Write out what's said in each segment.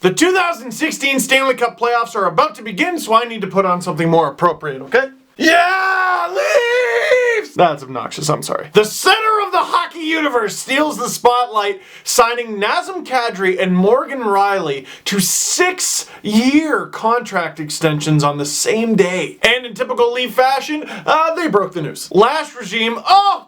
The 2016 Stanley Cup Playoffs are about to begin, so I need to put on something more appropriate, okay? Yeah, Leafs! That's obnoxious, I'm sorry. The center of the hockey universe steals the spotlight, signing Nazem, Kadri, and Morgan Rielly to 6-year contract extensions on the same day. And in typical Leaf fashion, they broke the news. Last regime,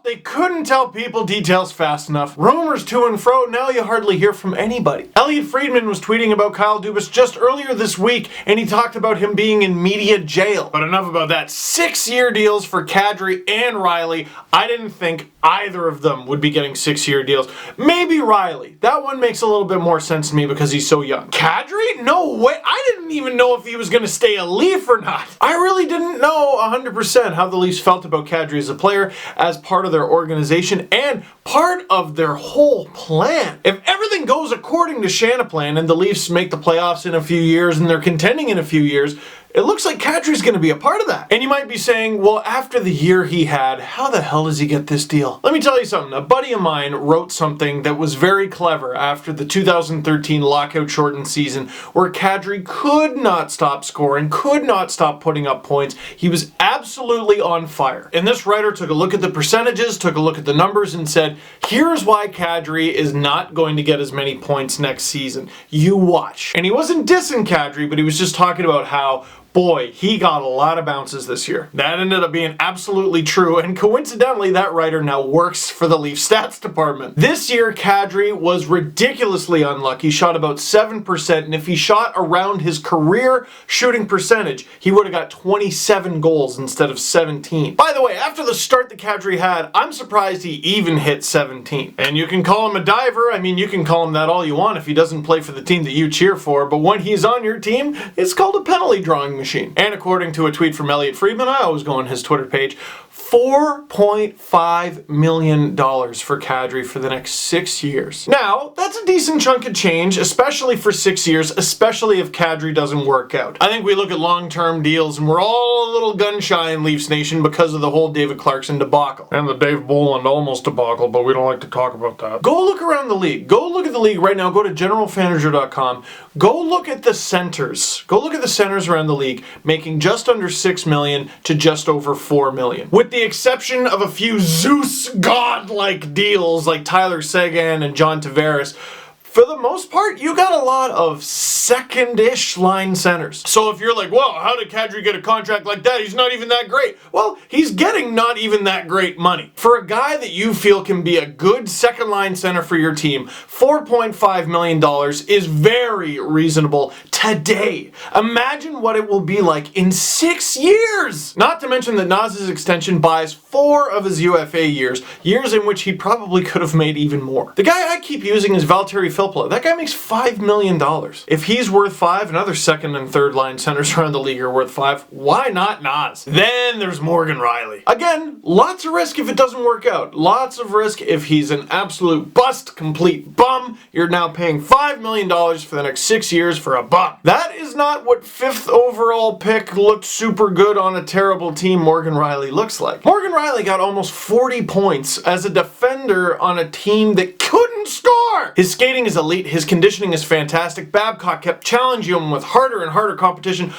they couldn't tell people details fast enough. Rumors to and fro, now you hardly hear from anybody. Elliotte Friedman was tweeting about Kyle Dubas just earlier this week, and he talked about him being in media jail. But enough about that. 6-year deals for Kadri and Rielly. I didn't think either of them would be getting 6-year deals. Maybe Rielly. That one makes a little bit more sense to me because he's so young. Kadri? No way. I didn't even know if he was going to stay a Leaf or not. I really didn't know 100% how the Leafs felt about Kadri as a player, as part of their organization, and part of their whole plan. If everything goes according to Shanaplan and the Leafs make the playoffs in a few years and they're contending in a few years, it looks like Kadri's going to be a part of that. And you might be saying, well, after the year he had, how the hell does he get this deal? Let me tell you something. A buddy of mine wrote something that was very clever after the 2013 lockout-shortened season, where Kadri could not stop scoring, could not stop putting up points. He was absolutely on fire. And this writer took a look at the percentages, took a look at the numbers, and said, here's why Kadri is not going to get as many points next season. You watch. And he wasn't dissing Kadri, but he was just talking about how, boy, he got a lot of bounces this year. That ended up being absolutely true, and coincidentally, that writer now works for the Leaf stats department. This year, Kadri was ridiculously unlucky, shot about 7%, and if he shot around his career shooting percentage, he would have got 27 goals instead of 17. By the way, after the start that Kadri had, I'm surprised he even hit 17. And you can call him a diver, I mean, you can call him that all you want if he doesn't play for the team that you cheer for, but when he's on your team, it's called a penalty drawing machine. And according to a tweet from Elliotte Friedman, I always go on his Twitter page, $4.5 million for Kadri for the next 6 years. Now, that's a decent chunk of change, especially for 6 years, especially if Kadri doesn't work out. I think we look at long-term deals and we're all a little gun-shy in Leafs Nation because of the whole David Clarkson debacle. And the Dave Bolland almost debacle, but we don't like to talk about that. Go look around the league. Go look at the league right now. Go to generalmanager.com. Go look at the centers. Go look at the centers around the league, making just under $6 million to just over $4 million. With the exception of a few Zeus god-like deals like Tyler Seguin and John Tavares, for the most part, you got a lot of second-ish line centers. So if you're like, well, how did Kadri get a contract like that? He's not even that great. Well, he's getting not even that great money. For a guy that you feel can be a good second-line center for your team, $4.5 million is very reasonable today. Imagine what it will be like in 6 years! Not to mention that Naz's extension buys 4 of his UFA years in which he probably could have made even more. The guy I keep using is Valtteri Filppula. That guy makes $5 million. If he's worth 5, and other second and third line centers around the league are worth 5, why not Naz? Then there's Morgan Rielly. Again, lots of risk if it doesn't work out. Lots of risk if he's an absolute bust, complete bum. You're now paying $5 million for the next 6 years for a bum. That is not what 5th overall pick looked super good on a terrible team Morgan Rielly looks like. Morgan Rielly got almost 40 points as a defender on a team that couldn't score! His skating is elite, his conditioning is fantastic. Babcock kept challenging him with harder and harder competition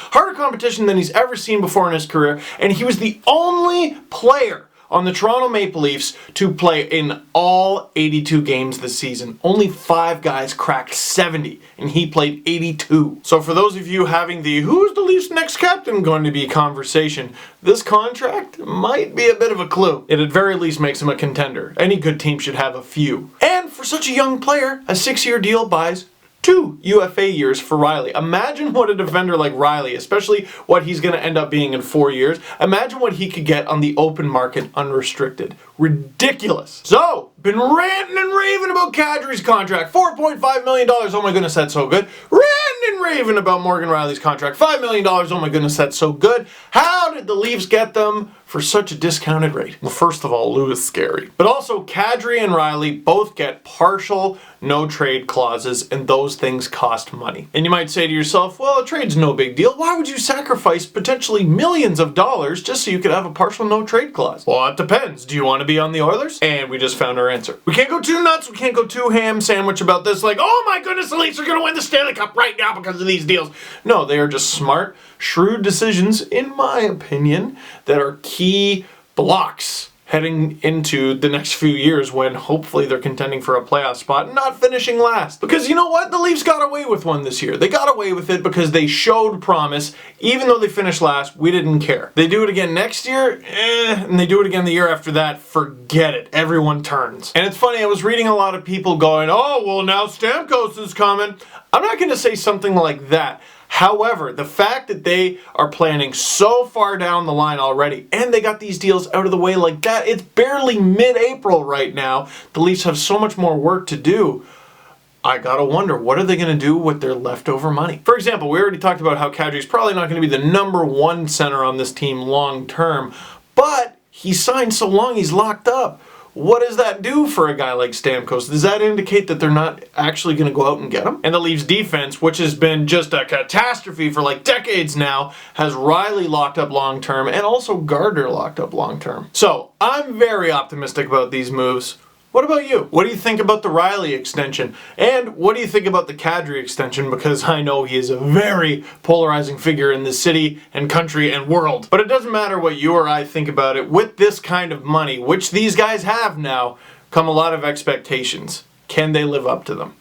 than he's ever seen before in his career, and he was the only player on the Toronto Maple Leafs to play in all 82 games this season. Only 5 guys cracked 70, and he played 82. So for those of you having the who's the Leafs' next captain going to be conversation, this contract might be a bit of a clue. It at very least makes him a contender. Any good team should have a few. And for such a young player, a 6-year deal buys 2 UFA years for Rielly. Imagine what a defender like Rielly, especially what he's going to end up being in 4 years, imagine what he could get on the open market unrestricted. Ridiculous. So, been ranting and raving about Kadri's contract. $4.5 million. Oh my goodness, that's so good. Ranting and and raving about Morgan Rielly's contract. $5 million, oh my goodness, that's so good. How did the Leafs get them for such a discounted rate? Well, first of all, Lou is scary. But also, Kadri and Rielly both get partial no-trade clauses, and those things cost money. And you might say to yourself, well, a trade's no big deal. Why would you sacrifice potentially millions of dollars just so you could have a partial no-trade clause? Well, it depends. Do you want to be on the Oilers? And we just found our answer. We can't go too nuts. We can't go too ham sandwich about this, like, oh my goodness, the Leafs are going to win the Stanley Cup right now because of these deals. No, they are just smart, shrewd decisions, in my opinion, that are key blocks heading into the next few years when hopefully they're contending for a playoff spot and not finishing last. Because you know what? The Leafs got away with one this year. They got away with it because they showed promise. Even though they finished last, we didn't care. They do it again next year, and they do it again the year after that, forget it. Everyone turns. And it's funny, I was reading a lot of people going, oh, well, now Stamkos is coming. I'm not going to say something like that. However, the fact that they are planning so far down the line already, and they got these deals out of the way like that, it's barely mid-April right now. The Leafs have so much more work to do. I gotta wonder, what are they gonna do with their leftover money? For example, we already talked about how Kadri's probably not gonna be the #1 center on this team long term, but he signed so long he's locked up. What does that do for a guy like Stamkos? Does that indicate that they're not actually going to go out and get him? And the Leafs defense, which has been just a catastrophe for like decades now, has Rielly locked up long term and also Gardner locked up long term. So I'm very optimistic about these moves. What about you? What do you think about the Rielly extension? And what do you think about the Kadri extension? Because I know he is a very polarizing figure in this city and country and world. But it doesn't matter what you or I think about it. With this kind of money, which these guys have now, come a lot of expectations. Can they live up to them?